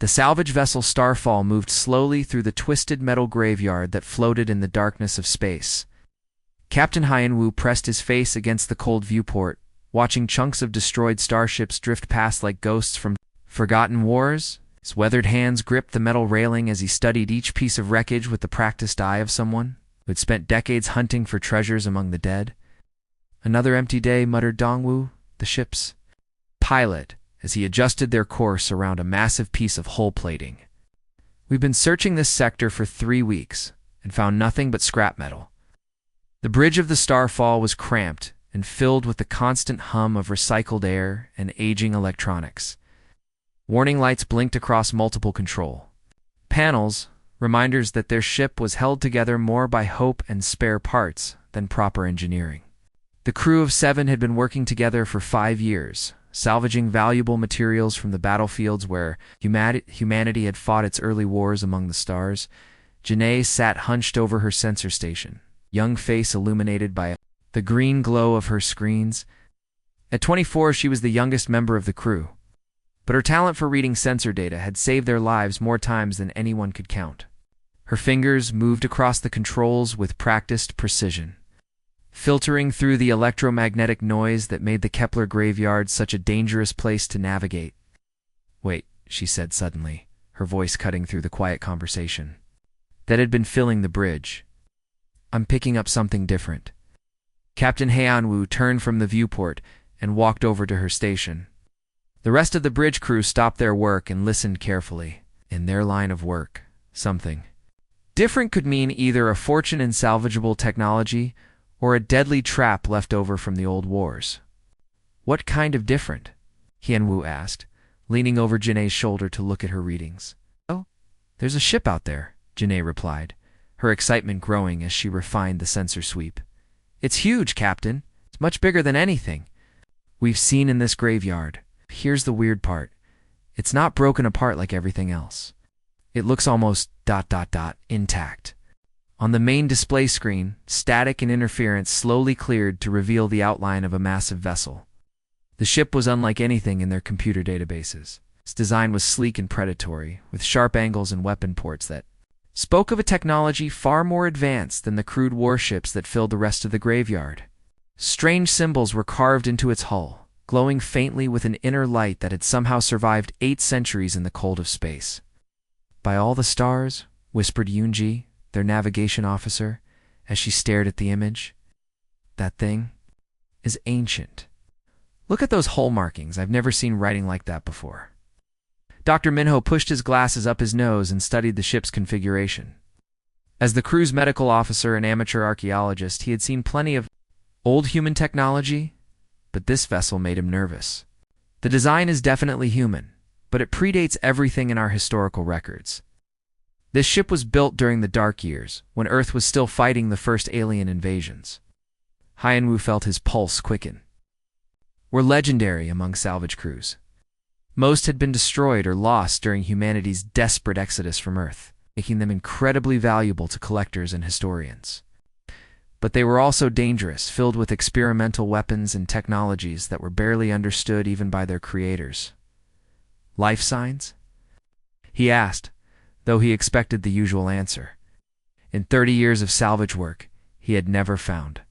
The salvage vessel Starfall moved slowly through the twisted metal graveyard that floated in the darkness of space. Captain Hyenwoo pressed his face against the cold viewport, watching chunks of destroyed starships drift past like ghosts from forgotten wars. His weathered hands gripped the metal railing as he studied each piece of wreckage with the practiced eye of someone who had spent decades hunting for treasures among the dead. "Another empty day," muttered Dongwoo, the ship's pilot, as he adjusted their course around a massive piece of hull plating. "We've been searching this sector for 3 weeks and found nothing but scrap metal." The bridge of the Starfall was cramped and filled with the constant hum of recycled air and aging electronics. Warning lights blinked across multiple control panels, reminders that their ship was held together more by hope and spare parts than proper engineering. The crew of 7 had been working together for 5 years, salvaging valuable materials from the battlefields where humanity had fought its early wars among the stars. Janae sat hunched over her sensor station, young face illuminated by the green glow of her screens. At 24, she was the youngest member of the crew, but her talent for reading sensor data had saved their lives more times than anyone could count. Her fingers moved across the controls with practiced precision, filtering through the electromagnetic noise that made the Kepler graveyard such a dangerous place to navigate. "Wait," she said suddenly, her voice cutting through the quiet conversation that had been filling the bridge. "I'm picking up something different." Captain Hyenwoo turned from the viewport and walked over to her station. The rest of the bridge crew stopped their work and listened carefully. In their line of work, something different could mean either a fortune in salvageable technology or a deadly trap left over from the old wars. "What kind of different?" Hyenwoo asked, leaning over Janae's shoulder to look at her readings. "Oh, there's a ship out there," Janae replied, her excitement growing as she refined the sensor sweep. "It's huge, Captain. It's much bigger than anything we've seen in this graveyard. Here's the weird part. It's not broken apart like everything else. It looks almost ... intact." On the main display screen, static and interference slowly cleared to reveal the outline of a massive vessel. The ship was unlike anything in their computer databases. Its design was sleek and predatory, with sharp angles and weapon ports that spoke of a technology far more advanced than the crude warships that filled the rest of the graveyard. Strange symbols were carved into its hull, glowing faintly with an inner light that had somehow survived 8 centuries in the cold of space. "By all the stars," whispered Yoonji, their navigation officer, as she stared at the image, "that thing is ancient. Look at those hull markings. I've never seen writing like that before." Dr. Minho pushed his glasses up his nose and studied the ship's configuration. As the crew's medical officer and amateur archaeologist, he had seen plenty of old human technology, but this vessel made him nervous. The design is definitely human, but it predates everything in our historical records. This ship was built during the Dark Years, when Earth was still fighting the first alien invasions. Hyenwoo felt his pulse quicken. "We're legendary among salvage crews. Most had been destroyed or lost during humanity's desperate exodus from Earth, making them incredibly valuable to collectors and historians. But they were also dangerous, filled with experimental weapons and technologies that were barely understood even by their creators." "Life signs?" he asked, though he expected the usual answer. In 30 years of salvage work, he had never found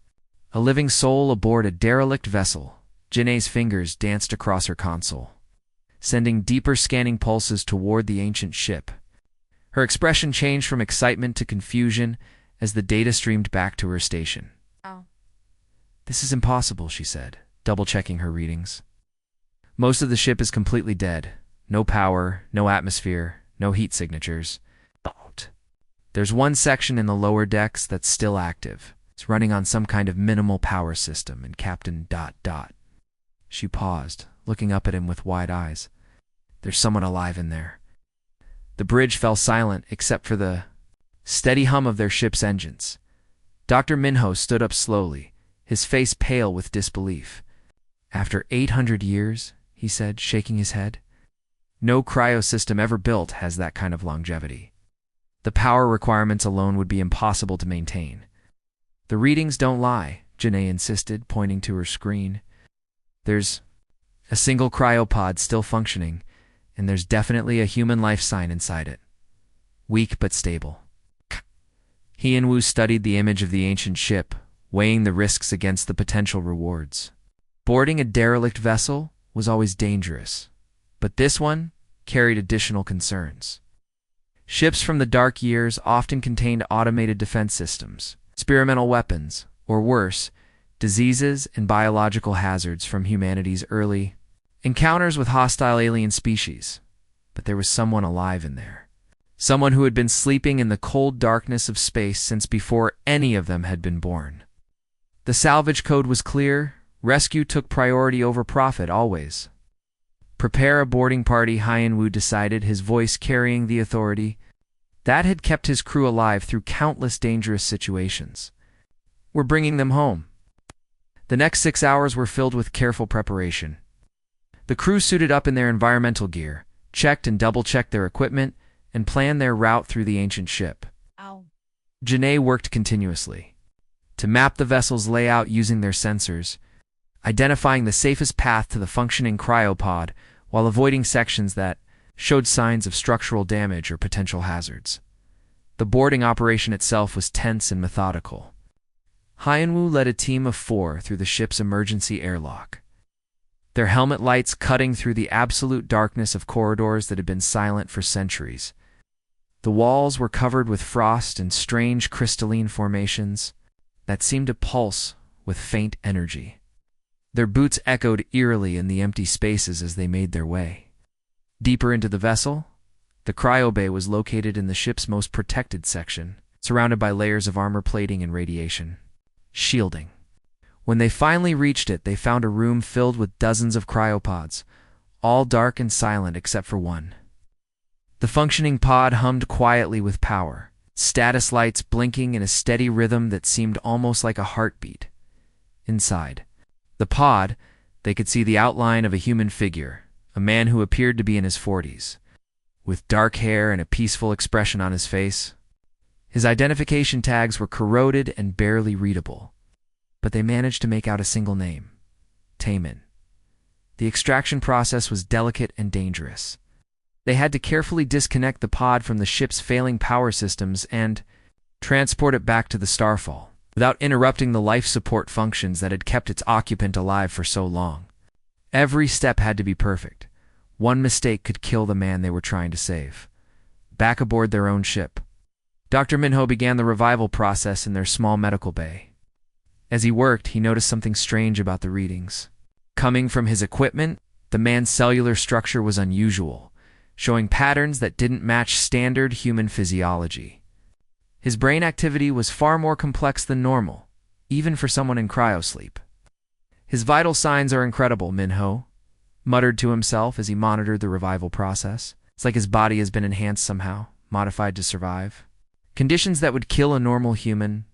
a living soul aboard a derelict vessel. Janae's fingers danced across her console, sending deeper scanning pulses toward the ancient ship. Her expression changed from excitement to confusion as the data streamed back to her station. "Oh. This is impossible," she said, double-checking her readings. "Most of the ship is completely dead. No power, no atmosphere, no heat signatures. There's one section in the lower decks that's still active. It's running on some kind of minimal power system, and Captain ... She paused, looking up at him with wide eyes. "There's someone alive in there." The bridge fell silent except for the steady hum of their ship's engines. Dr. Minho stood up slowly, his face pale with disbelief. "After 800 years," he said, shaking his head. "No cryo system ever built has that kind of longevity. The power requirements alone would be impossible to maintain." "The readings don't lie," Janae insisted, pointing to her screen. "There's a single cryopod still functioning, and there's definitely a human life sign inside it. Weak but stable. He and Wu studied the image of the ancient ship, weighing the risks against the potential rewards. Boarding a derelict vessel was always dangerous, but this one carried additional concerns. Ships from the dark years often contained automated defense systems, experimental weapons, or worse, diseases and biological hazards from humanity's early encounters with hostile alien species. But there was someone alive in there. Someone who had been sleeping in the cold darkness of space since before any of them had been born. The salvage code was clear. Rescue took priority over profit always. Prepare a boarding party, Hyan Wu decided, his voice carrying the authority that had kept his crew alive through countless dangerous situations. We're bringing them home. The next 6 hours were filled with careful preparation. The crew suited up in their environmental gear, checked and double-checked their equipment, and planned their route through the ancient ship. Janae worked continuously to map the vessel's layout using their sensors, identifying the safest path to the functioning cryopod while avoiding sections that showed signs of structural damage or potential hazards. The boarding operation itself was tense and methodical. Hyan Wu led a team of 4 through the ship's emergency airlock, their helmet lights cutting through the absolute darkness of corridors that had been silent for centuries. The walls were covered with frost and strange crystalline formations that seemed to pulse with faint energy. Their boots echoed eerily in the empty spaces as they made their way. Deeper into the vessel, the cryo bay was located in the ship's most protected section, surrounded by layers of armor plating and radiation shielding. When they finally reached it, they found a room filled with dozens of cryopods, all dark and silent except for one. The functioning pod hummed quietly with power, status lights blinking in a steady rhythm that seemed almost like a heartbeat. Inside the pod, they could see the outline of a human figure, a man who appeared to be in his 40s, with dark hair and a peaceful expression on his face. His identification tags were corroded and barely readable, but they managed to make out a single name: Taemin. The extraction process was delicate and dangerous. They had to carefully disconnect the pod from the ship's failing power systems and transport it back to the starfall, without interrupting the life support functions that had kept its occupant alive for so long. Every step had to be perfect. One mistake could kill the man they were trying to save. Back aboard their own ship, Dr. Minho began the revival process in their small medical bay. As he worked, he noticed something strange about the readings. Coming from his equipment, the man's cellular structure was unusual, showing patterns that didn't match standard human physiology. His brain activity was far more complex than normal, even for someone in cryosleep. His vital signs are incredible, Minho muttered to himself as he monitored the revival process. It's like his body has been enhanced somehow, modified to survive conditions that would kill a normal human.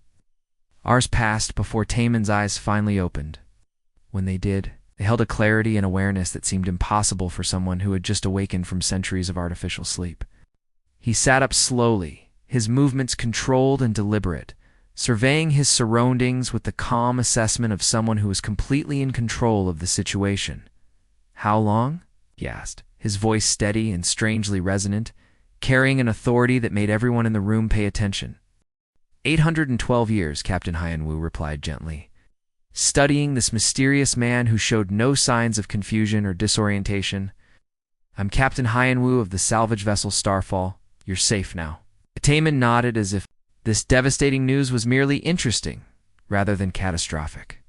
Hours passed before Taemin's eyes finally opened. When they did, they held a clarity and awareness that seemed impossible for someone who had just awakened from centuries of artificial sleep. He sat up slowly, his movements controlled and deliberate, surveying his surroundings with the calm assessment of someone who was completely in control of the situation. "How long?" he asked, his voice steady and strangely resonant, carrying an authority that made everyone in the room pay attention. 812 years, Captain Hyan Wu replied gently, studying this mysterious man who showed no signs of confusion or disorientation. "I'm Captain Hyan Wu of the salvage vessel Starfall. You're safe now." Taemin nodded as if this devastating news was merely interesting rather than catastrophic.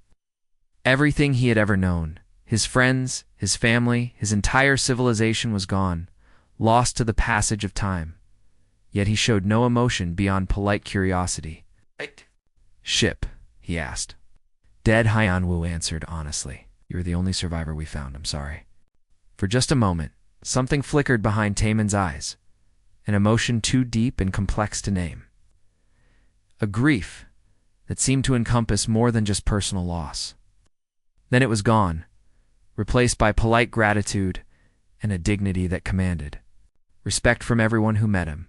Everything he had ever known, his friends, his family, his entire civilization was gone, lost to the passage of time. Yet he showed no emotion beyond polite curiosity. "Ship?" he asked. "Dead," Hyan Wu answered honestly. "You're the only survivor we found, I'm sorry." For just a moment, something flickered behind Taemin's eyes, an emotion too deep and complex to name. A grief that seemed to encompass more than just personal loss. Then it was gone, replaced by polite gratitude and a dignity that commanded respect from everyone who met him.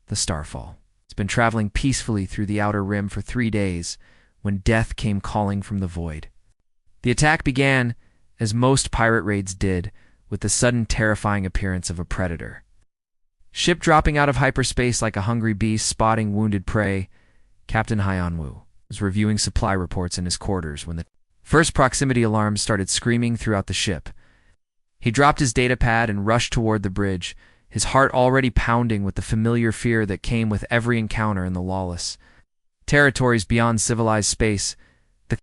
The Starfall has been traveling peacefully through the outer rim for 3 days when death came calling from the void. The attack began, as most pirate raids did, with the sudden terrifying appearance of a predator. Ship dropping out of hyperspace like a hungry beast spotting wounded prey, Captain Hyanwu was reviewing supply reports in his quarters when the first proximity alarms started screaming throughout the ship. He dropped his datapad and rushed toward the bridge, his heart already pounding with the familiar fear that came with every encounter in the lawless territories beyond civilized space. The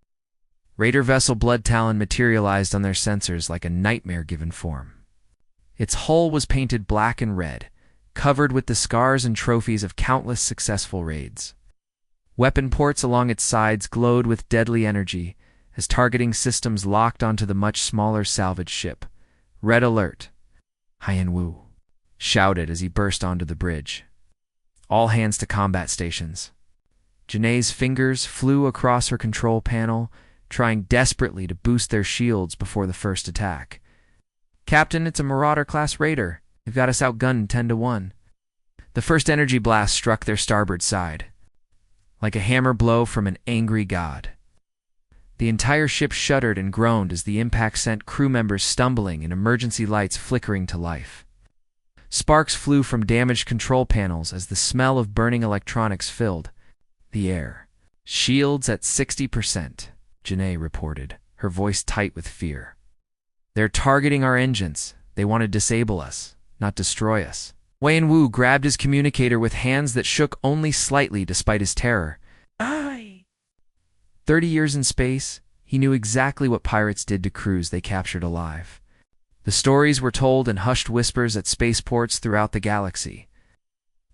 raider vessel Blood Talon materialized on their sensors like a nightmare-given form. Its hull was painted black and red, covered with the scars and trophies of countless successful raids. Weapon ports along its sides glowed with deadly energy as targeting systems locked onto the much smaller salvage ship. Red alert, Hyanwu shouted as he burst onto the bridge. All hands to combat stations. Janae's fingers flew across her control panel, trying desperately to boost their shields before the first attack. Captain, it's a Marauder-class raider. They've got us outgunned 10-1. The first energy blast struck their starboard side, like a hammer blow from an angry god. The entire ship shuddered and groaned as the impact sent crew members stumbling and emergency lights flickering to life. Sparks flew from damaged control panels as the smell of burning electronics filled the air. Shields at 60%, Janae reported, her voice tight with fear. They're targeting our engines. They want to disable us, not destroy us. Hyanwu grabbed his communicator with hands that shook only slightly despite his terror. 30 years in space, he knew exactly what pirates did to crews they captured alive. The stories were told in hushed whispers at spaceports throughout the galaxy.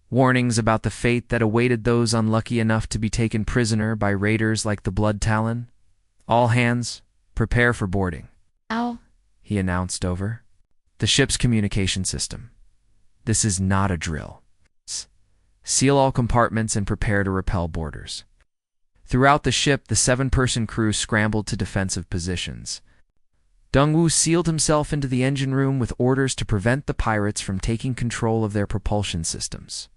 Warnings about the fate that awaited those unlucky enough to be taken prisoner by raiders like the Blood Talon. All hands, prepare for boarding. Ow, he announced over the ship's communication system. This is not a drill. Seal all compartments and prepare to repel boarders. Throughout the ship, the 7-person crew scrambled to defensive positions. Dongwu sealed himself into the engine room with orders to prevent the pirates from taking control of their propulsion systems.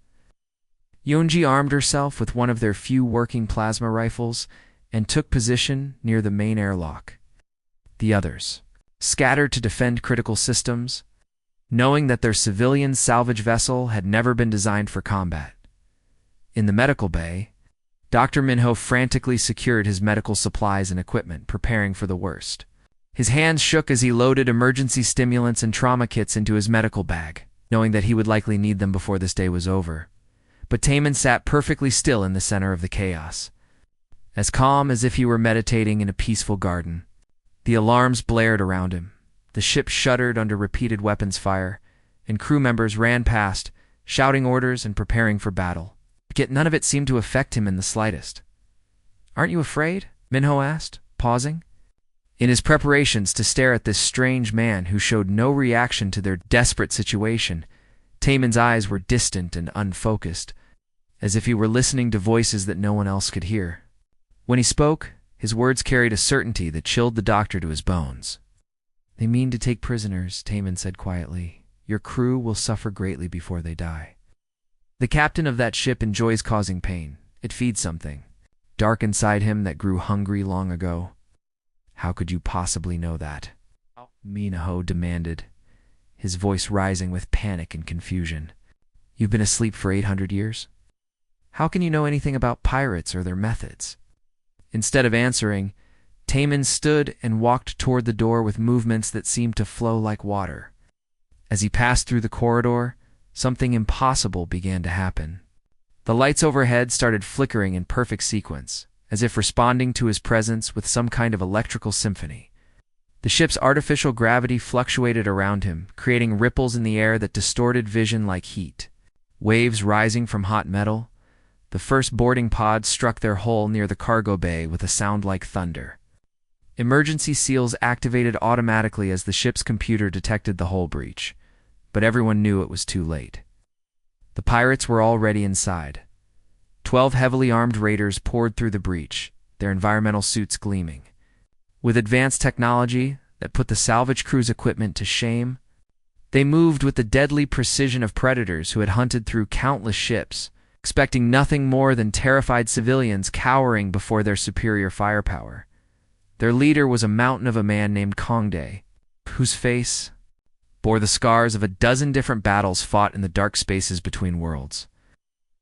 Yonji armed herself with one of their few working plasma rifles and took position near the main airlock. The others scattered to defend critical systems, knowing that their civilian salvage vessel had never been designed for combat. In the medical bay, Dr. Minho frantically secured his medical supplies and equipment, preparing for the worst. His hands shook as he loaded emergency stimulants and trauma kits into his medical bag, knowing that he would likely need them before this day was over. But Taman sat perfectly still in the center of the chaos, as calm as if he were meditating in a peaceful garden. The alarms blared around him. The ship shuddered under repeated weapons fire, and crew members ran past, shouting orders and preparing for battle. Yet none of it seemed to affect him in the slightest. "Aren't you afraid?" Minho asked, pausing. In his preparations to stare at this strange man who showed no reaction to their desperate situation, Taman's eyes were distant and unfocused, as if he were listening to voices that no one else could hear. When he spoke, his words carried a certainty that chilled the doctor to his bones. "They mean to take prisoners," Taman said quietly. "Your crew will suffer greatly before they die. The captain of that ship enjoys causing pain. It feeds something dark inside him that grew hungry long ago." "How could you possibly know that?" Minho demanded, his voice rising with panic and confusion. "You've been asleep for 800 years? How can you know anything about pirates or their methods?" Instead of answering, Taman stood and walked toward the door with movements that seemed to flow like water. As he passed through the corridor, something impossible began to happen. The lights overhead started flickering in perfect sequence, as if responding to his presence with some kind of electrical symphony. The ship's artificial gravity fluctuated around him, creating ripples in the air that distorted vision like heat. Waves rising from hot metal, the first boarding pods struck their hull near the cargo bay with a sound like thunder. Emergency seals activated automatically as the ship's computer detected the hull breach, but everyone knew it was too late. The pirates were already inside. 12 heavily armed raiders poured through the breach, their environmental suits gleaming. With advanced technology that put the salvage crew's equipment to shame, they moved with the deadly precision of predators who had hunted through countless ships, expecting nothing more than terrified civilians cowering before their superior firepower. Their leader was a mountain of a man named Kongde, whose face bore the scars of a dozen different battles fought in the dark spaces between worlds.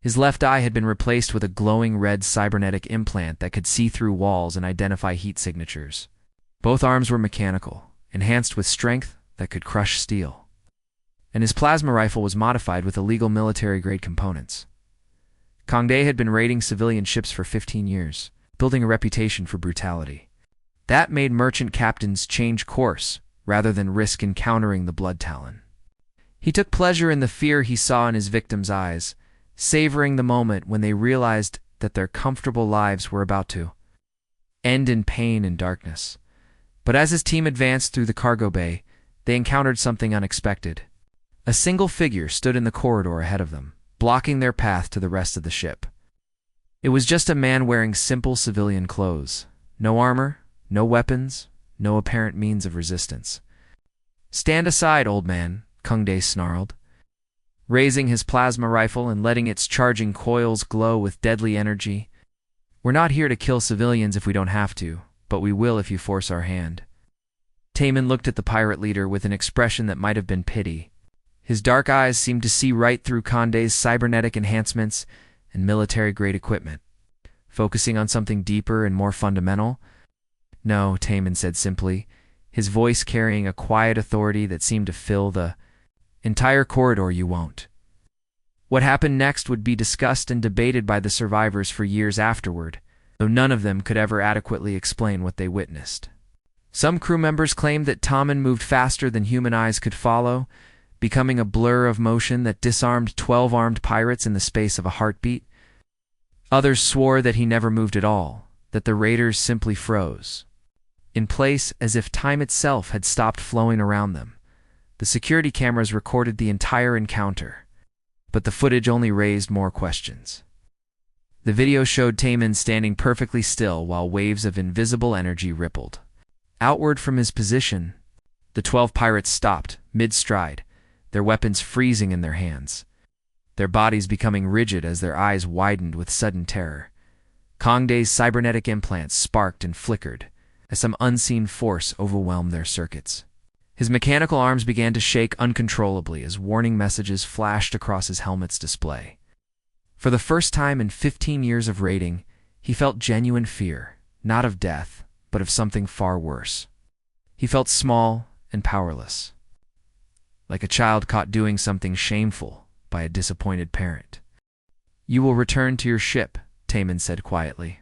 His left eye had been replaced with a glowing red cybernetic implant that could see through walls and identify heat signatures. Both arms were mechanical, enhanced with strength that could crush steel. And his plasma rifle was modified with illegal military-grade components. Kangde had been raiding civilian ships for 15 years, building a reputation for brutality. That made merchant captains change course rather than risk encountering the Blood Talon. He took pleasure in the fear he saw in his victims' eyes, savoring the moment when they realized that their comfortable lives were about to end in pain and darkness. But as his team advanced through the cargo bay, they encountered something unexpected. A single figure stood in the corridor ahead of them, blocking their path to the rest of the ship. It was just a man wearing simple civilian clothes. No armor, no weapons, no apparent means of resistance. "Stand aside, old man," Kangde snarled, raising his plasma rifle and letting its charging coils glow with deadly energy. "We're not here to kill civilians if we don't have to, but we will if you force our hand." Taman looked at the pirate leader with an expression that might have been pity. His dark eyes seemed to see right through Kande's cybernetic enhancements and military-grade equipment, focusing on something deeper and more fundamental. "No," Taman said simply, his voice carrying a quiet authority that seemed to fill the entire corridor. "You won't." What happened next would be discussed and debated by the survivors for years afterward, though none of them could ever adequately explain what they witnessed. Some crew members claimed that Taman moved faster than human eyes could follow, becoming a blur of motion that disarmed 12 armed pirates in the space of a heartbeat. Others swore that he never moved at all, that the raiders simply froze in place as if time itself had stopped flowing around them. The security cameras recorded the entire encounter, but the footage only raised more questions. The video showed Taman standing perfectly still while waves of invisible energy rippled outward from his position. The 12 pirates stopped, mid-stride, their weapons freezing in their hands, their bodies becoming rigid as their eyes widened with sudden terror. Kangde's cybernetic implants sparked and flickered as some unseen force overwhelmed their circuits. His mechanical arms began to shake uncontrollably as warning messages flashed across his helmet's display. For the first time in 15 years of raiding, he felt genuine fear, not of death, but of something far worse. He felt small and powerless, like a child caught doing something shameful by a disappointed parent. "You will return to your ship," Taman said quietly,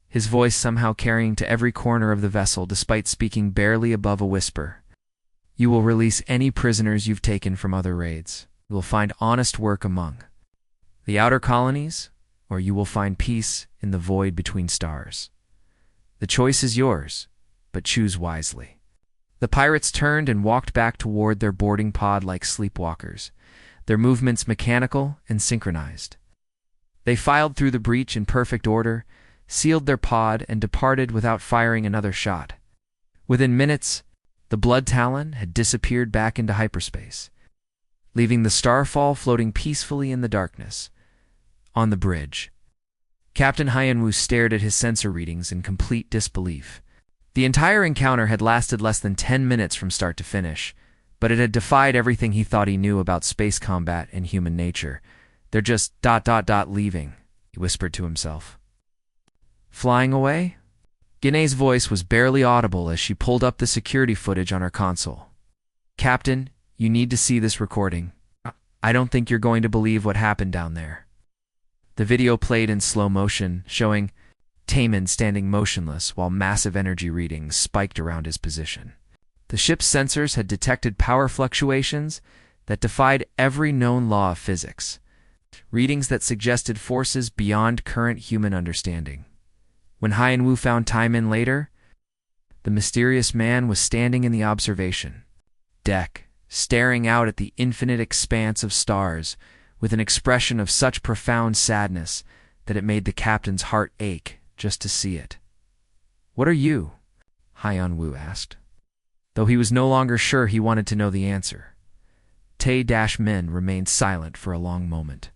his voice somehow carrying to every corner of the vessel despite speaking barely above a whisper. "You will release any prisoners you've taken from other raids. You will find honest work among the outer colonies, or you will find peace in the void between stars. The choice is yours, but choose wisely." The pirates turned and walked back toward their boarding pod like sleepwalkers, their movements mechanical and synchronized. They filed through the breach in perfect order, sealed their pod, and departed without firing another shot. Within minutes, the Blood Talon had disappeared back into hyperspace, leaving the Starfall floating peacefully in the darkness. On the bridge, Captain Hyanwu stared at his sensor readings in complete disbelief. The entire encounter had lasted less than 10 minutes from start to finish, but it had defied everything he thought he knew about space combat and human nature. "They're just ... leaving," he whispered to himself. "Flying away?" Guinea's voice was barely audible as she pulled up the security footage on her console. "Captain, you need to see this recording. I don't think you're going to believe what happened down there." The video played in slow motion, showing Taman standing motionless while massive energy readings spiked around his position. The ship's sensors had detected power fluctuations that defied every known law of physics, readings that suggested forces beyond current human understanding. When Hyanwu found Taman later, the mysterious man was standing in the observation deck, staring out at the infinite expanse of stars with an expression of such profound sadness that it made the captain's heart ache just to see it. "What are you?" Hyanwu asked, though he was no longer sure he wanted to know the answer. Tae-Min remained silent for a long moment,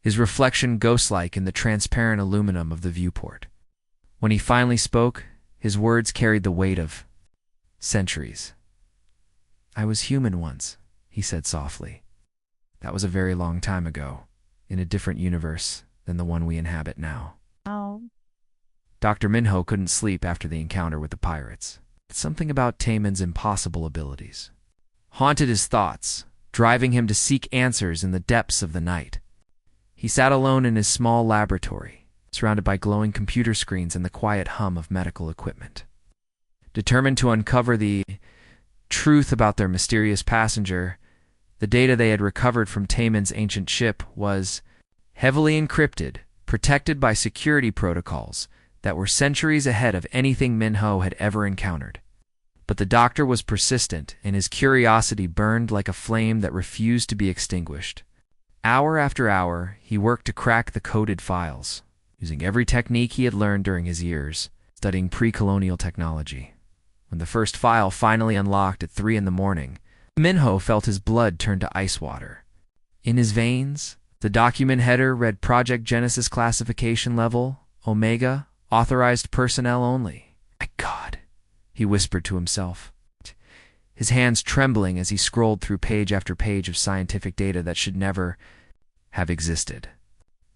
his reflection ghost-like in the transparent aluminum of the viewport. When he finally spoke, his words carried the weight of centuries. I was human once, he said softly. That was a very long time ago, in a different universe than the one we inhabit now. Oh. Dr. Minho couldn't sleep after the encounter with the pirates. Something about Taemin's impossible abilities haunted his thoughts, driving him to seek answers in the depths of the night. He sat alone in his small laboratory, surrounded by glowing computer screens and the quiet hum of medical equipment. Determined to uncover the truth about their mysterious passenger, the data they had recovered from Taemin's ancient ship was heavily encrypted, protected by security protocols that were centuries ahead of anything Minho had ever encountered. But the doctor was persistent, and his curiosity burned like a flame that refused to be extinguished. Hour after hour, he worked to crack the coded files, using every technique he had learned during his years, studying pre-colonial technology. When the first file finally unlocked at 3 a.m, Minho felt his blood turn to ice water. In his veins, the document header read Project Genesis classification level, Omega, authorized personnel only. My God, he whispered to himself, his hands trembling as he scrolled through page after page of scientific data that should never have existed.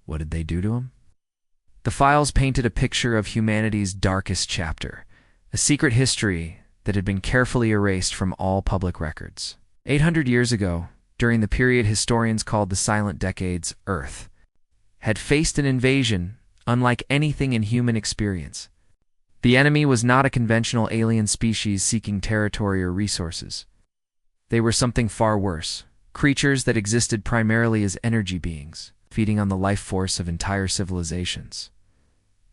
What did they do to him? The files painted a picture of humanity's darkest chapter, a secret history that had been carefully erased from all public records. 800 years ago, during the period historians called the Silent Decades, Earth had faced an invasion unlike anything in human experience. The enemy was not a conventional alien species seeking territory or resources. They were something far worse, creatures that existed primarily as energy beings, feeding on the life force of entire civilizations.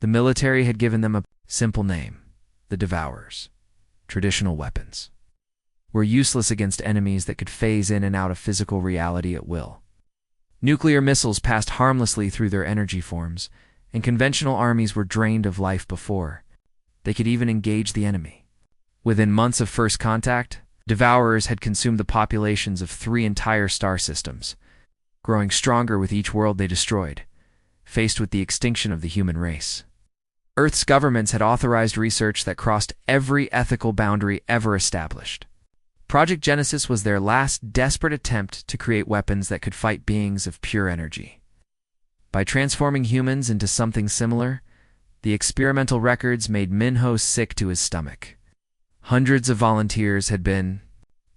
The military had given them a simple name: the Devourers. Traditional weapons were useless against enemies that could phase in and out of physical reality at will. Nuclear missiles passed harmlessly through their energy forms, and conventional armies were drained of life before they could even engage the enemy. Within months of first contact, Devourers had consumed the populations of 3 entire star systems, growing stronger with each world they destroyed, faced with the extinction of the human race. Earth's governments had authorized research that crossed every ethical boundary ever established. Project Genesis was their last desperate attempt to create weapons that could fight beings of pure energy. By transforming humans into something similar, the experimental records made Minho sick to his stomach. Hundreds of volunteers had been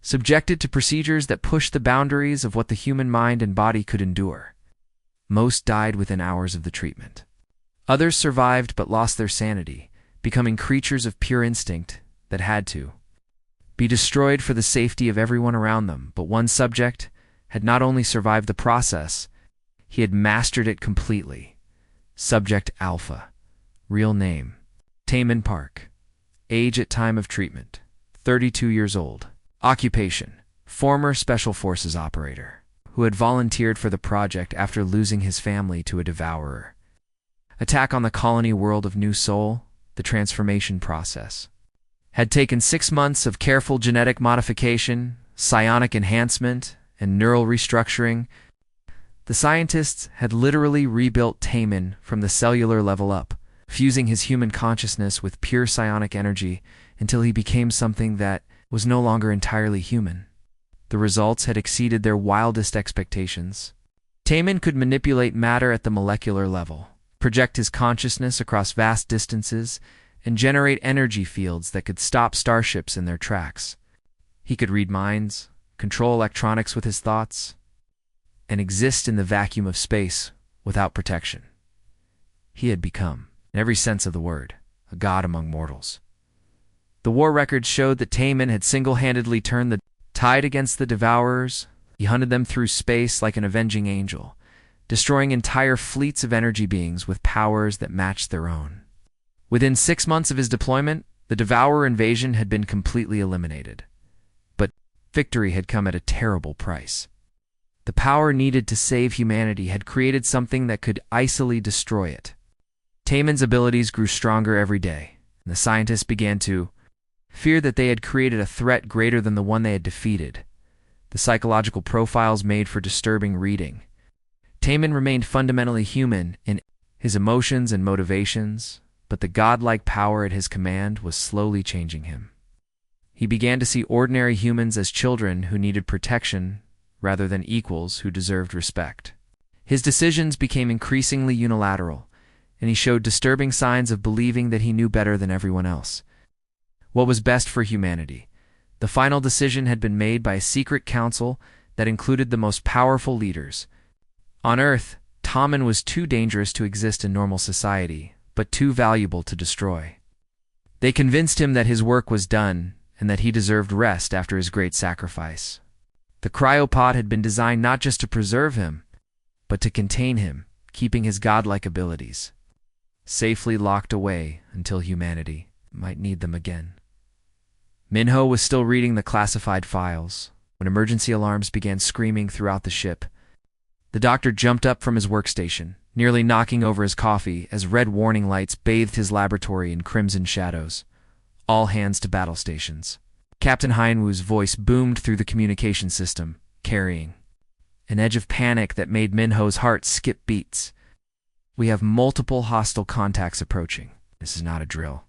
subjected to procedures that pushed the boundaries of what the human mind and body could endure. Most died within hours of the treatment. Others survived but lost their sanity, becoming creatures of pure instinct that had to be destroyed for the safety of everyone around them. But one subject had not only survived the process, he had mastered it completely. Subject Alpha. Real name: Taemin Park. Age at time of treatment: 32 years old. Occupation: former Special Forces operator, who had volunteered for the project after losing his family to a devourer. Attack on the colony world of New Sol, the transformation process had taken 6 months of careful genetic modification, psionic enhancement, and neural restructuring. The scientists had literally rebuilt Taemin from the cellular level up, fusing his human consciousness with pure psionic energy until he became something that was no longer entirely human. The results had exceeded their wildest expectations. Taemin could manipulate matter at the molecular level, project his consciousness across vast distances, and generate energy fields that could stop starships in their tracks. He could read minds, control electronics with his thoughts, and exist in the vacuum of space without protection. He had become, in every sense of the word, a god among mortals. The war records showed that Taemin had single-handedly turned the tide against the Devourers. He hunted them through space like an avenging angel, destroying entire fleets of energy beings with powers that matched their own. Within 6 months of his deployment, the Devourer invasion had been completely eliminated. But victory had come at a terrible price. The power needed to save humanity had created something that could icily destroy it. Taemin's abilities grew stronger every day, and the scientists began to fear that they had created a threat greater than the one they had defeated. The psychological profiles made for disturbing reading. Taemin remained fundamentally human in his emotions and motivations, but the godlike power at his command was slowly changing him. He began to see ordinary humans as children who needed protection rather than equals who deserved respect. His decisions became increasingly unilateral, and he showed disturbing signs of believing that he knew better than everyone else. What was best for humanity? The final decision had been made by a secret council that included the most powerful leaders. On Earth, Tommen was too dangerous to exist in normal society, but too valuable to destroy. They convinced him that his work was done and that he deserved rest after his great sacrifice. The cryopod had been designed not just to preserve him, but to contain him, keeping his godlike abilities safely locked away until humanity might need them again. Minho was still reading the classified files when emergency alarms began screaming throughout the ship. The doctor jumped up from his workstation, nearly knocking over his coffee as red warning lights bathed his laboratory in crimson shadows. All hands to battle stations. Captain Hyenwoo's voice boomed through the communication system, carrying an edge of panic that made Minho's heart skip beats. We have multiple hostile contacts approaching. This is not a drill.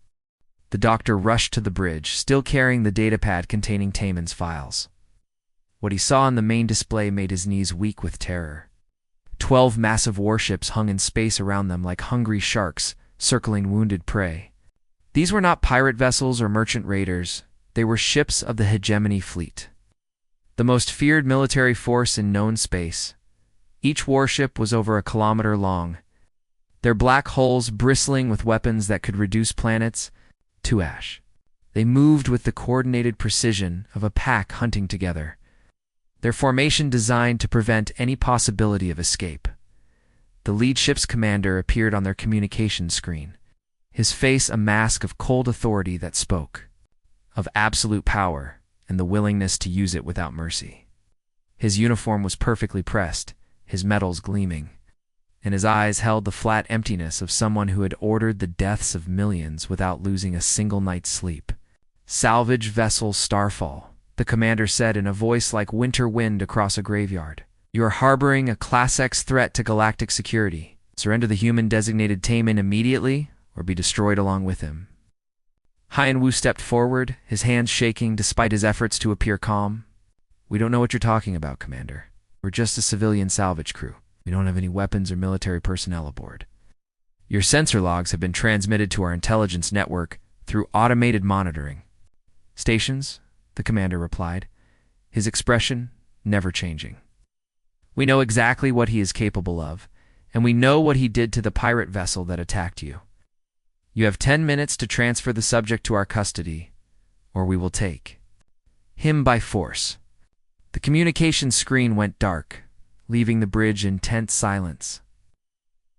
The doctor rushed to the bridge, still carrying the datapad containing Tamen's files. What he saw on the main display made his knees weak with terror. 12 massive warships hung in space around them like hungry sharks, circling wounded prey. These were not pirate vessels or merchant raiders. They were ships of the hegemony fleet, the most feared military force in known space. Each warship was over a kilometer long, their black hulls bristling with weapons that could reduce planets to ash. They moved with the coordinated precision of a pack hunting together, their formation designed to prevent any possibility of escape. The lead ship's commander appeared on their communication screen, his face a mask of cold authority that spoke of absolute power and the willingness to use it without mercy. His uniform was perfectly pressed, his metals gleaming, and his eyes held the flat emptiness of someone who had ordered the deaths of millions without losing a single night's sleep. "Salvage vessel Starfall," the commander said in a voice like winter wind across a graveyard. "You are harboring a Class X threat to galactic security. Surrender the human-designated Tamen immediately, or be destroyed along with him." Hyenwoo stepped forward, his hands shaking despite his efforts to appear calm. "We don't know what you're talking about, Commander. We're just a civilian salvage crew. We don't have any weapons or military personnel aboard. Your sensor logs have been transmitted to our intelligence network through automated monitoring stations," the commander replied, his expression never changing. "We know exactly what he is capable of, and we know what he did to the pirate vessel that attacked you. You have 10 minutes to transfer the subject to our custody, or we will take him by force." The communication screen went dark, leaving the bridge in tense silence.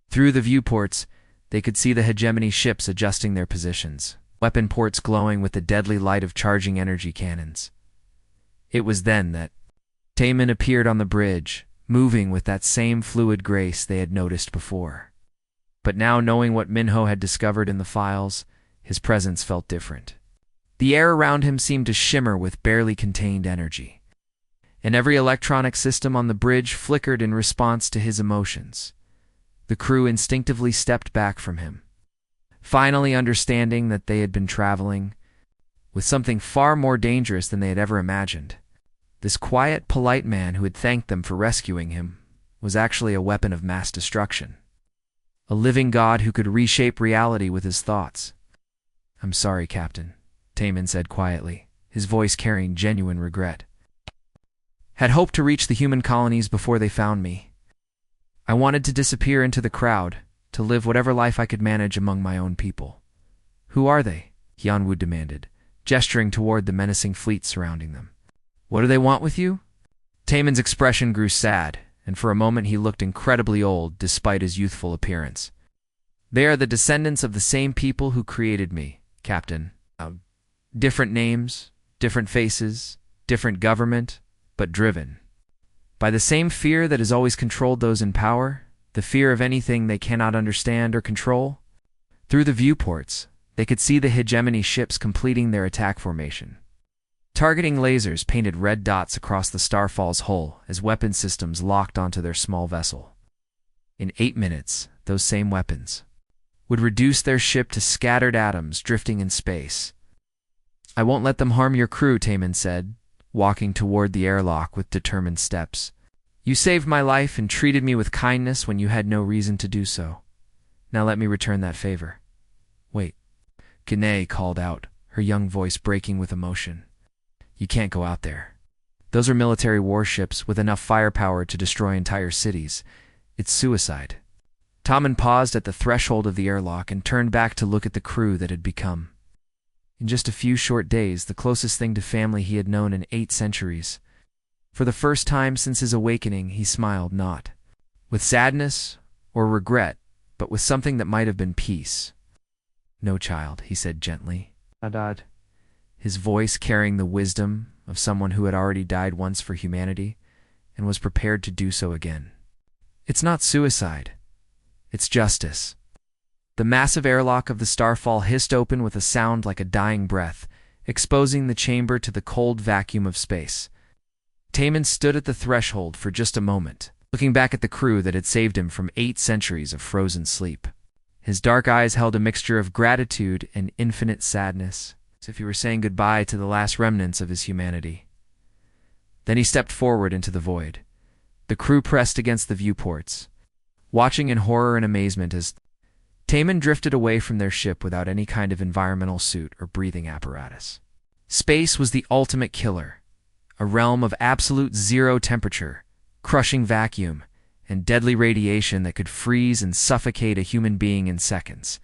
Through the viewports, they could see the hegemony ships adjusting their positions, weapon ports glowing with the deadly light of charging energy cannons. It was then that Tamen appeared on the bridge, moving with that same fluid grace they had noticed before. But now, knowing what Minho had discovered in the files, his presence felt different. The air around him seemed to shimmer with barely contained energy, and every electronic system on the bridge flickered in response to his emotions. The crew instinctively stepped back from him, finally understanding that they had been traveling with something far more dangerous than they had ever imagined. This quiet, polite man who had thanked them for rescuing him was actually a weapon of mass destruction. A living god who could reshape reality with his thoughts. "I'm sorry, Captain," Tamen said quietly, his voice carrying genuine regret. "Had hoped to reach the human colonies before they found me. I wanted to disappear into the crowd, to live whatever life I could manage among my own people." "Who are they?" Hyenwoo demanded, gesturing toward the menacing fleet surrounding them. "What do they want with you?" Tamen's expression grew sad, and for a moment he looked incredibly old despite his youthful appearance. "They are the descendants of the same people who created me, Captain. Different names, different faces, different government, but driven by the same fear that has always controlled those in power, the fear of anything they cannot understand or control." Through the viewports, they could see the hegemony ships completing their attack formation. Targeting lasers painted red dots across the Starfall's hull as weapon systems locked onto their small vessel. In 8 minutes, those same weapons would reduce their ship to scattered atoms drifting in space. I won't let them harm your crew, Taman said, walking toward the airlock with determined steps. You saved my life and treated me with kindness when you had no reason to do so. Now let me return that favor. Wait. Gane called out, her young voice breaking with emotion. You can't go out there. Those are military warships with enough firepower to destroy entire cities. It's suicide. Taman paused at the threshold of the airlock and turned back to look at the crew that had become. In just a few short days, the closest thing to family he had known in 8 centuries. For the first time since his awakening, he smiled not with sadness or regret, but with something that might have been peace. No, child, he said gently. Adad. His voice carrying the wisdom of someone who had already died once for humanity and was prepared to do so again. It's not suicide. It's justice. The massive airlock of the Starfall hissed open with a sound like a dying breath, exposing the chamber to the cold vacuum of space. Taman stood at the threshold for just a moment, looking back at the crew that had saved him from 8 centuries of frozen sleep. His dark eyes held a mixture of gratitude and infinite sadness, as if he were saying goodbye to the last remnants of his humanity. Then he stepped forward into the void. The crew pressed against the viewports, watching in horror and amazement as Taman drifted away from their ship without any kind of environmental suit or breathing apparatus. Space was the ultimate killer, a realm of absolute zero temperature, crushing vacuum, and deadly radiation that could freeze and suffocate a human being in seconds.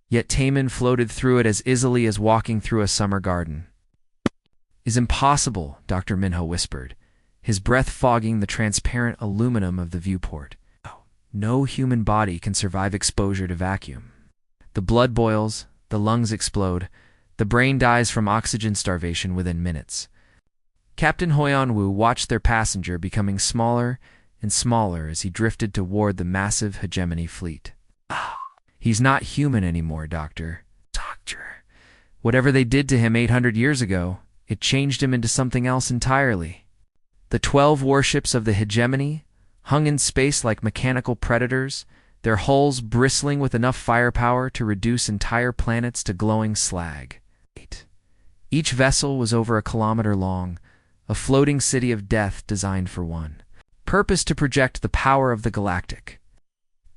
Yet Taman floated through it as easily as walking through a summer garden. "Is impossible," Dr. Minho whispered, his breath fogging the transparent aluminum of the viewport. No human body can survive exposure to vacuum. The blood boils, the lungs explode, the brain dies from oxygen starvation within minutes. Captain Hoyanwu watched their passenger becoming smaller and smaller as he drifted toward the massive hegemony fleet. He's not human anymore, Doctor. Whatever they did to him 800 years ago, it changed him into something else entirely. The 12 warships of the hegemony hung in space like mechanical predators, their hulls bristling with enough firepower to reduce entire planets to glowing slag. Each vessel was over 1 kilometer long, a floating city of death designed for one. Purpose to project the power of the galactic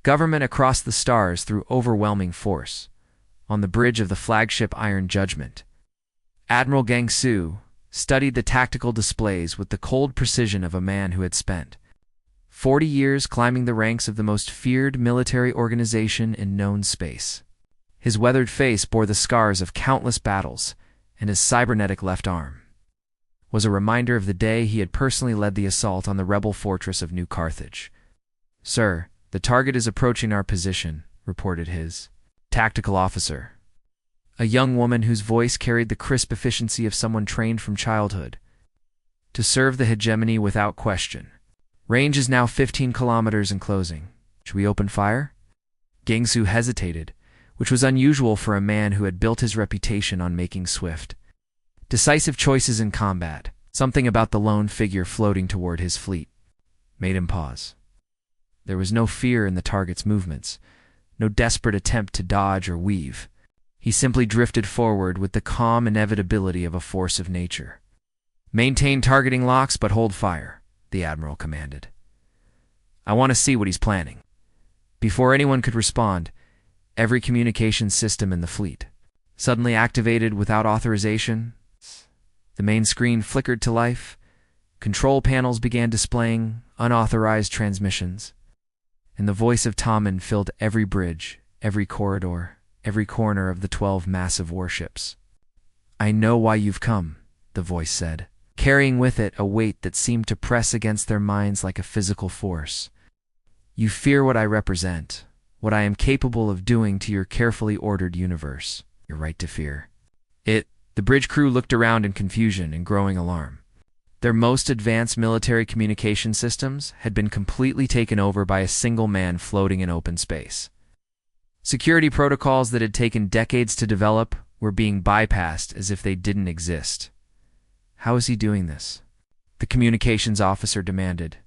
government across the stars through overwhelming force. On the bridge of the flagship Iron Judgment, Admiral Gangsu studied the tactical displays with the cold precision of a man who had spent 40 years climbing the ranks of the most feared military organization in known space. His weathered face bore the scars of countless battles, and his cybernetic left arm was a reminder of the day he had personally led the assault on the rebel fortress of New Carthage. "Sir, the target is approaching our position," reported his tactical officer, a young woman whose voice carried the crisp efficiency of someone trained from childhood to serve the hegemony without question. "Range is now 15 kilometers and closing. Should we open fire?" Gangsu hesitated, which was unusual for a man who had built his reputation on making swift, decisive choices in combat. Something about the lone figure floating toward his fleet made him pause. There was no fear in the target's movements, no desperate attempt to dodge or weave. He simply drifted forward with the calm inevitability of a force of nature. "Maintain targeting locks, but hold fire," the Admiral commanded. "I want to see what he's planning." Before anyone could respond, every communication system in the fleet suddenly activated without authorization. The main screen flickered to life. Control panels began displaying unauthorized transmissions, and the voice of Taman filled every bridge, every corridor, every corner of the 12 massive warships. "I know why you've come," the voice said, carrying with it a weight that seemed to press against their minds like a physical force. "You fear what I represent, what I am capable of doing to your carefully ordered universe. You're right to fear it." The bridge crew looked around in confusion and growing alarm. Their most advanced military communication systems had been completely taken over by a single man floating in open space. Security protocols that had taken decades to develop were being bypassed as if they didn't exist. "How is he doing this?" the communications officer demanded,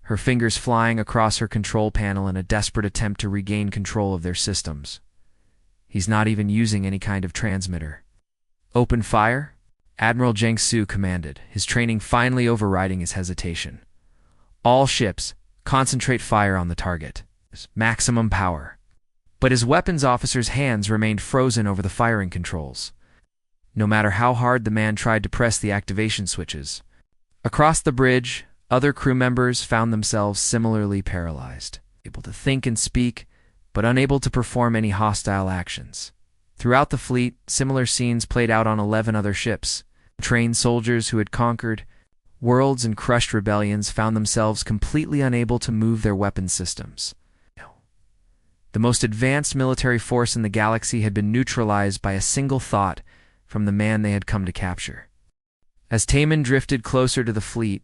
her fingers flying across her control panel in a desperate attempt to regain control of their systems. "He's not even using any kind of transmitter." Open fire? Admiral Jiang Su commanded, his training finally overriding his hesitation. All ships, concentrate fire on the target. Maximum power. But his weapons officer's hands remained frozen over the firing controls. No matter how hard the man tried to press the activation switches. Across the bridge, other crew members found themselves similarly paralyzed, able to think and speak, but unable to perform any hostile actions. Throughout the fleet, similar scenes played out on 11 other ships. Trained soldiers who had conquered worlds and crushed rebellions found themselves completely unable to move their weapon systems. The most advanced military force in the galaxy had been neutralized by a single thought from the man they had come to capture. As Taman drifted closer to the fleet,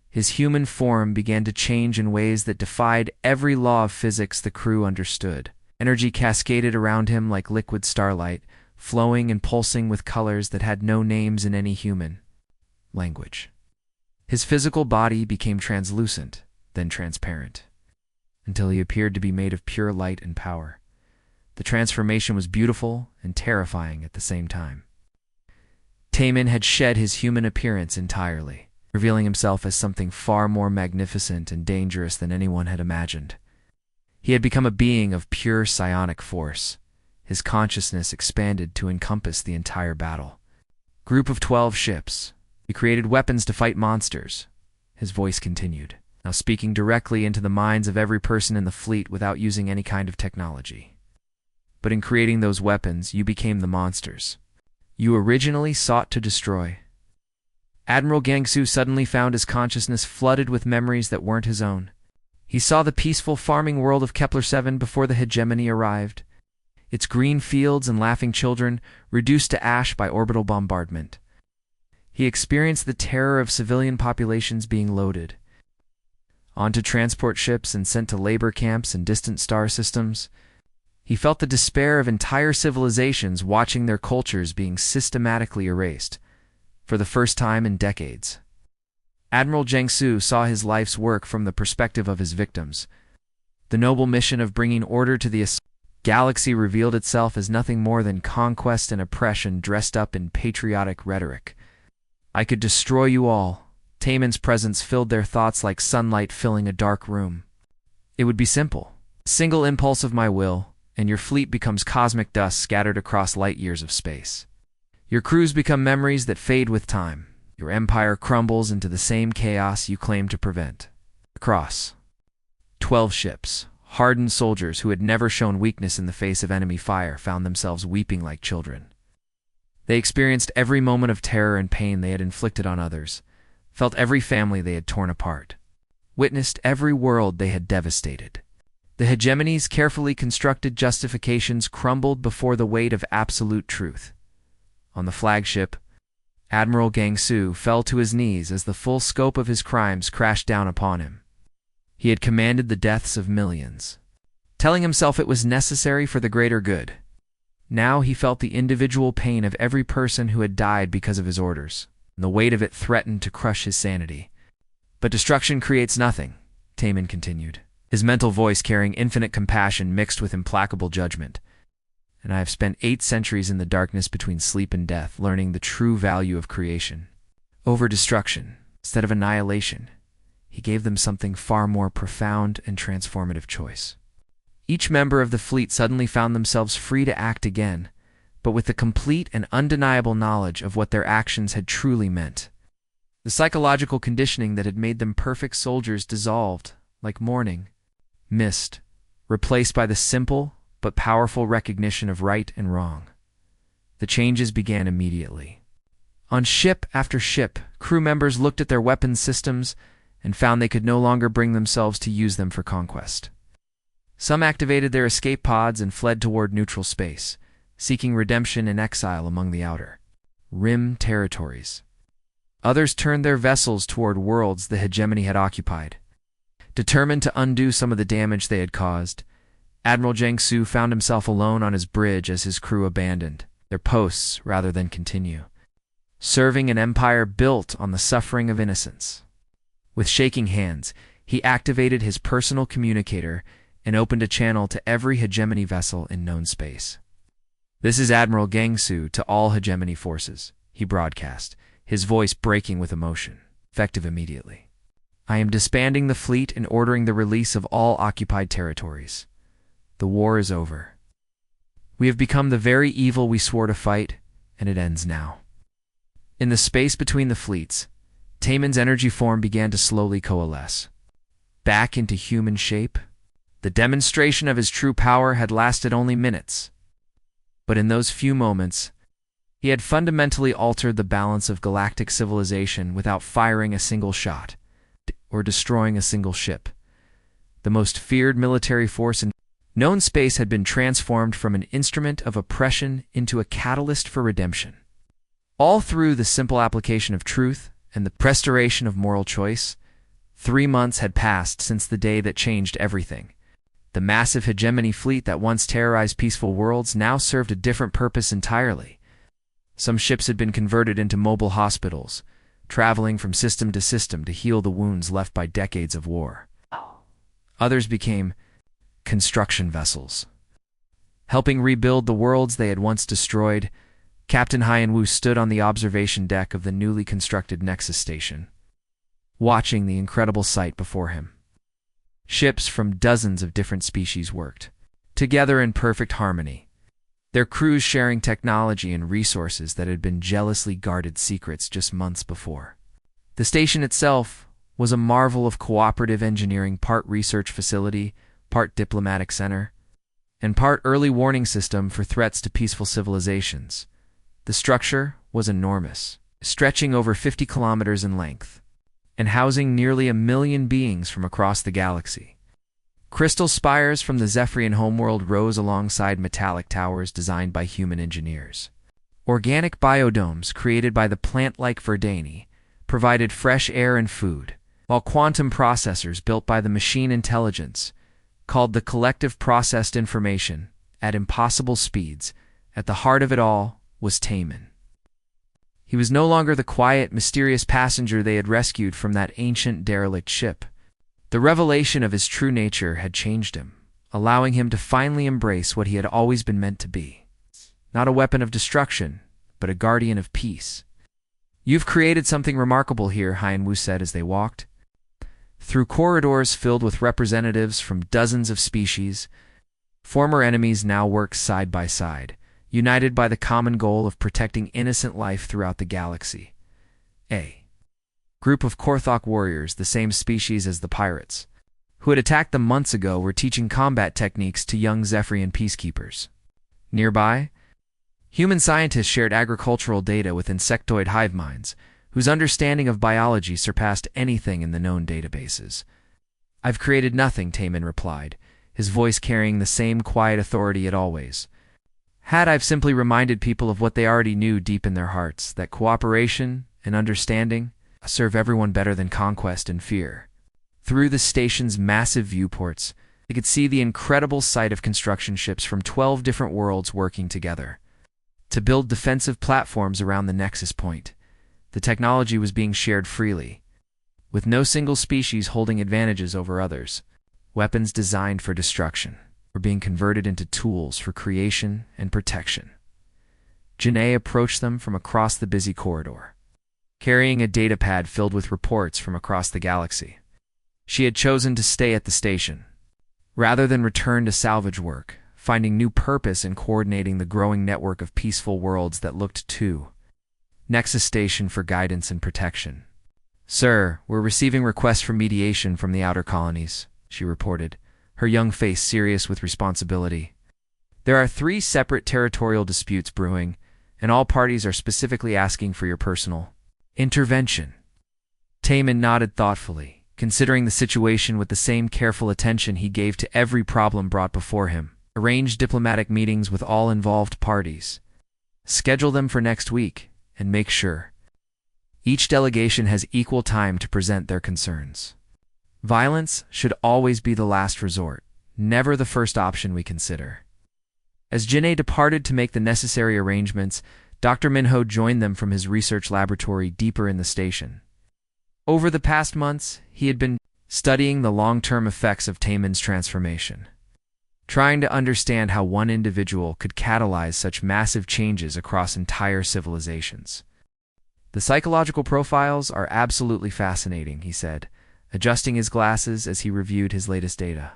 his human form began to change in ways that defied every law of physics the crew understood. Energy cascaded around him like liquid starlight, flowing and pulsing with colors that had no names in any human language. His physical body became translucent, then transparent, until he appeared to be made of pure light and power. The transformation was beautiful and terrifying at the same time. Taman had shed his human appearance entirely, revealing himself as something far more magnificent and dangerous than anyone had imagined. He had become a being of pure psionic force. His consciousness expanded to encompass the entire battle. Group of 12 ships. He created weapons to fight monsters. His voice continued, now speaking directly into the minds of every person in the fleet without using any kind of technology. But in creating those weapons, you became the monsters you originally sought to destroy. Admiral Gangsu suddenly found his consciousness flooded with memories that weren't his own. He saw the peaceful farming world of Kepler 7 before the hegemony arrived, its green fields and laughing children reduced to ash by orbital bombardment. He experienced the terror of civilian populations being loaded onto transport ships and sent to labor camps in distant star systems. He felt the despair of entire civilizations watching their cultures being systematically erased, for the first time in decades. Admiral Jiang Su saw his life's work from the perspective of his victims. The noble mission of bringing order to the galaxy revealed itself as nothing more than conquest and oppression dressed up in patriotic rhetoric. I could destroy you all. Taman's presence filled their thoughts like sunlight filling a dark room. It would be simple. A single impulse of my will, and your fleet becomes cosmic dust scattered across light years of space. Your crews become memories that fade with time. Your empire crumbles into the same chaos you claim to prevent. Across 12 ships, hardened soldiers who had never shown weakness in the face of enemy fire found themselves weeping like children. They experienced every moment of terror and pain they had inflicted on others, felt every family they had torn apart, witnessed every world they had devastated. The hegemony's carefully constructed justifications crumbled before the weight of absolute truth. On the flagship, Admiral Gangsu fell to his knees as the full scope of his crimes crashed down upon him. He had commanded the deaths of millions, telling himself it was necessary for the greater good. Now he felt the individual pain of every person who had died because of his orders, and the weight of it threatened to crush his sanity. But destruction creates nothing, Taman continued, his mental voice carrying infinite compassion mixed with implacable judgment. And I have spent 8 centuries in the darkness between sleep and death, learning the true value of creation. Over destruction, instead of annihilation, he gave them something far more profound and transformative choice. Each member of the fleet suddenly found themselves free to act again, but with the complete and undeniable knowledge of what their actions had truly meant. The psychological conditioning that had made them perfect soldiers dissolved, like morning mist, replaced by the simple but powerful recognition of right and wrong. The changes began immediately. On ship after ship, crew members looked at their weapons systems and found they could no longer bring themselves to use them for conquest. Some activated their escape pods and fled toward neutral space, seeking redemption and exile among the outer rim territories. Others turned their vessels toward worlds the hegemony had occupied. Determined to undo some of the damage they had caused, Admiral Jiang Su found himself alone on his bridge as his crew abandoned their posts rather than continue, serving an empire built on the suffering of innocence. With shaking hands, he activated his personal communicator and opened a channel to every hegemony vessel in known space. "This is Admiral Gangsu to all hegemony forces," he broadcast, his voice breaking with emotion, effective immediately. "I am disbanding the fleet and ordering the release of all occupied territories. The war is over. We have become the very evil we swore to fight, and it ends now." In the space between the fleets, Taemin's energy form began to slowly coalesce. Back into human shape, the demonstration of his true power had lasted only minutes. But in those few moments, he had fundamentally altered the balance of galactic civilization without firing a single shot or destroying a single ship. The most feared military force in known space had been transformed from an instrument of oppression into a catalyst for redemption. All through the simple application of truth and the restoration of moral choice, 3 months had passed since the day that changed everything. The massive hegemony fleet that once terrorized peaceful worlds now served a different purpose entirely. Some ships had been converted into mobile hospitals, traveling from system to system to heal the wounds left by decades of war. Others became construction vessels, helping rebuild the worlds they had once destroyed. Captain Hyan-Woo stood on the observation deck of the newly constructed Nexus station, watching the incredible sight before him. Ships from dozens of different species worked together in perfect harmony, their crews sharing technology and resources that had been jealously guarded secrets just months before. The station itself was a marvel of cooperative engineering, part research facility, part diplomatic center, and part early warning system for threats to peaceful civilizations. The structure was enormous, stretching over 50 kilometers in length, and housing nearly 1 million beings from across the galaxy. Crystal spires from the Zephyrian homeworld rose alongside metallic towers designed by human engineers. Organic biodomes created by the plant-like Verdani provided fresh air and food, while quantum processors built by the machine intelligence, called the collective processed information at impossible speeds. At the heart of it all was Taemin. He was no longer the quiet, mysterious passenger they had rescued from that ancient, derelict ship. The revelation of his true nature had changed him, allowing him to finally embrace what he had always been meant to be. Not a weapon of destruction, but a guardian of peace. "You've created something remarkable here," Hyan-Woo said as they walked. Through corridors filled with representatives from dozens of species, former enemies now worked side by side, united by the common goal of protecting innocent life throughout the galaxy. A group of Korthok warriors, the same species as the pirates, who had attacked them months ago, were teaching combat techniques to young Zephyrian peacekeepers. Nearby, human scientists shared agricultural data with insectoid hive minds, whose understanding of biology surpassed anything in the known databases. "I've created nothing," Taemin replied, his voice carrying the same quiet authority it always had. "I've simply reminded people of what they already knew deep in their hearts, that cooperation and understanding serve everyone better than conquest and fear." Through the station's massive viewports, they could see the incredible sight of construction ships from 12 different worlds working together to build defensive platforms around the Nexus point. The technology was being shared freely, with no single species holding advantages over others. Weapons designed for destruction were being converted into tools for creation and protection. Janae approached them from across the busy corridor, carrying a datapad filled with reports from across the galaxy. She had chosen to stay at the station, rather than return to salvage work, finding new purpose in coordinating the growing network of peaceful worlds that looked to Nexus Station for guidance and protection. "Sir, we're receiving requests for mediation from the outer colonies," she reported, her young face serious with responsibility. "There are 3 separate territorial disputes brewing, and all parties are specifically asking for your personal intervention." Taemin nodded thoughtfully, considering the situation with the same careful attention he gave to every problem brought before him. "Arrange diplomatic meetings with all involved parties. Schedule them for next week, and make sure each delegation has equal time to present their concerns. Violence should always be the last resort, never the first option we consider." As Janae departed to make the necessary arrangements, Dr. Minho joined them from his research laboratory deeper in the station. Over the past months, he had been studying the long-term effects of Taemin's transformation. trying to understand how one individual could catalyze such massive changes across entire civilizations. "The psychological profiles are absolutely fascinating," he said, adjusting his glasses as he reviewed his latest data.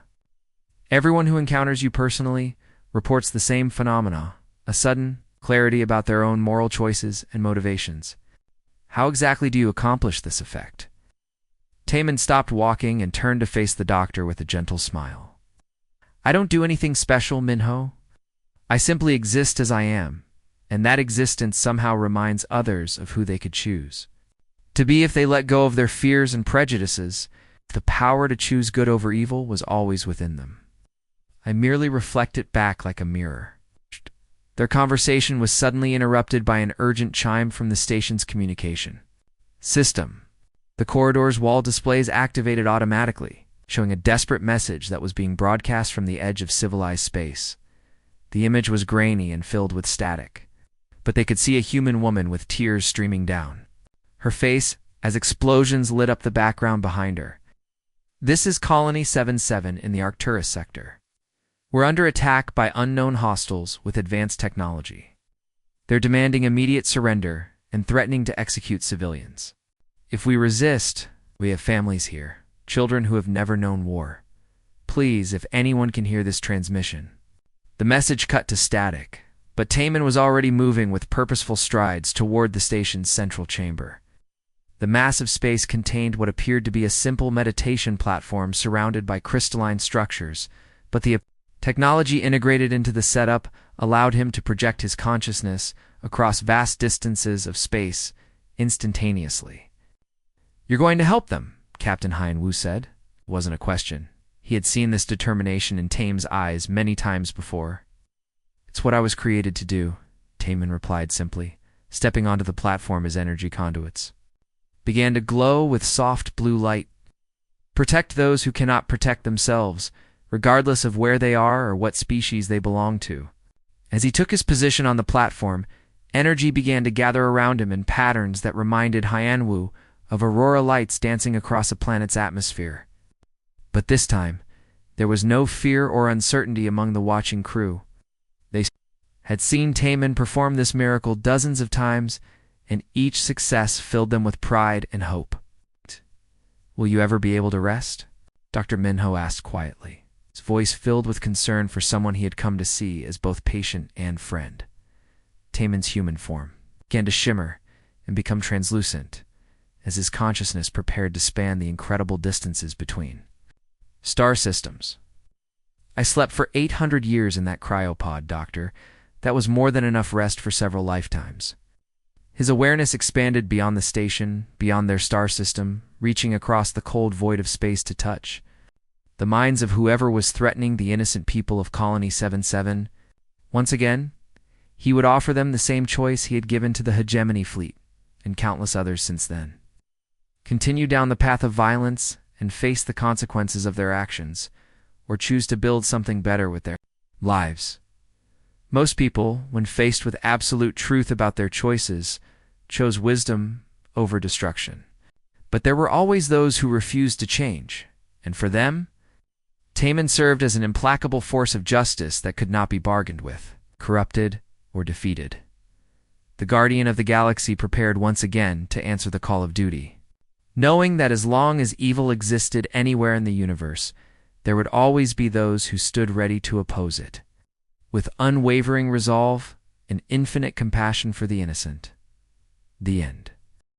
"Everyone who encounters you personally reports the same phenomena, a sudden clarity about their own moral choices and motivations. How exactly do you accomplish this effect?" Taemin stopped walking and turned to face the doctor with a gentle smile. "I don't do anything special, Minho. I simply exist as I am, and that existence somehow reminds others of who they could choose to be if they let go of their fears and prejudices. The power to choose good over evil was always within them. I merely reflect it back like a mirror." Their conversation was suddenly interrupted by an urgent chime from the station's communication system. The corridor's wall displays activated automatically, showing a desperate message that was being broadcast from the edge of civilized space. The image was grainy and filled with static, but they could see a human woman with tears streaming down her face as explosions lit up the background behind her. "This is Colony 77 in the Arcturus sector. We're under attack by unknown hostiles with advanced technology. They're demanding immediate surrender and threatening to execute civilians. If we resist, we have families here, children who have never known war. Please, if anyone can hear this transmission." The message cut to static, but Taemin was already moving with purposeful strides toward the station's central chamber. The massive space contained what appeared to be a simple meditation platform surrounded by crystalline structures, but the technology integrated into the setup allowed him to project his consciousness across vast distances of space instantaneously. "You're going to help them," Captain Hien-Woo said. It wasn't a question. He had seen this determination in Taemin's eyes many times before. "It's what I was created to do," Taemin replied simply, stepping onto the platform as energy conduits began to glow with soft blue light. "Protect those who cannot protect themselves, regardless of where they are or what species they belong to." As he took his position on the platform, energy began to gather around him in patterns that reminded Hien-Woo of aurora lights dancing across a planet's atmosphere. But this time, there was no fear or uncertainty among the watching crew. They had seen Taemin perform this miracle dozens of times, and each success filled them with pride and hope. "Will you ever be able to rest?" Dr. Minho asked quietly, his voice filled with concern for someone he had come to see as both patient and friend. Taemin's human form began to shimmer and become translucent as his consciousness prepared to span the incredible distances between star systems. "I slept for 800 years in that cryopod, Doctor. That was more than enough rest for several lifetimes." His awareness expanded beyond the station, beyond their star system, reaching across the cold void of space to touch the minds of whoever was threatening the innocent people of Colony 77. Once again, he would offer them the same choice he had given to the hegemony fleet and countless others since then. Continue down the path of violence and face the consequences of their actions, or choose to build something better with their lives. Most people, when faced with absolute truth about their choices, chose wisdom over destruction. But there were always those who refused to change, and for them, Taemin served as an implacable force of justice that could not be bargained with, corrupted, or defeated. The Guardian of the Galaxy prepared once again to answer the call of duty, knowing that as long as evil existed anywhere in the universe, there would always be those who stood ready to oppose it, with unwavering resolve and infinite compassion for the innocent. The end.